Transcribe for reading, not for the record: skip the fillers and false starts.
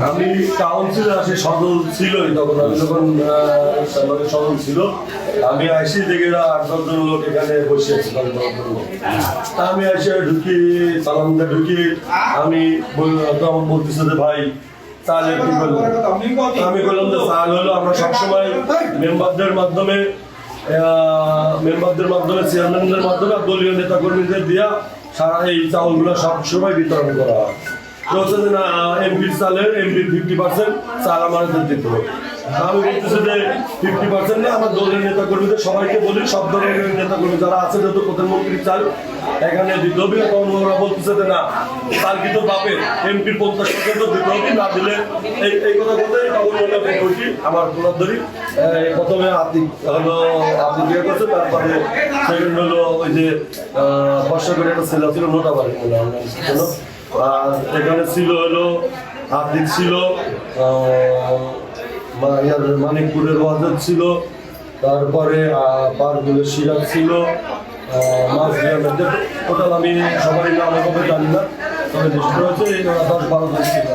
আমি কাউন্সিলে আসি, সদল ছিলই তখন, আমি যখন সদল ছিল আমি আসি দেখে 8-10 জন লোক এখানে বসে আছি। আমি এসে ঢুকি, সালাম দিয়ে ঢুকি, আমি তখন বলতেছে যে ভাই তাহলে কি করলো, আমি বললাম যে চাল হলো আমরা সবসময় মেম্বারদের মাধ্যমে চেয়ারম্যানদের মাধ্যমে দলীয় নেতা কর্মীদের দিয়া সারা এই চাউলগুলো সবসময় বিতরণ করা হয়। না এমপির চালের এমপির 50% চাল আমাদের দিতে হবে। আমি বলতেছি যে 50% না, আমার দলের নেতা কর্মীদের সবাইকে বলি, সব দলের নেতা কর্মী যারা আছে যত প্রধানমন্ত্রীর চাল এখানে দিতে হবে। তখন ওরা বলতেছে যে না, চাল কিন্তু বাপের এমপির 50% দিতে হবে, না দিলে এই কথা বলতে তখন বলছি আমার তোলার ধরি। প্রথমে আর্থিক ইয়ে করছে, তারপরে সেকেন্ড হলো ওই যে বর্ষা করে একটা ছেলে ছিল নোটাবাড়ি আর এখানে ছিল হলো আর্থিক ছিল, মানিকপুরের ওয়াজত ছিল, তারপরে পারগুলের সিরাজ ছিল, মাছ টোটাল আমি সবাই নাম জানি না, তবে নিশ্চিত হচ্ছে 10-12 জন ছিল।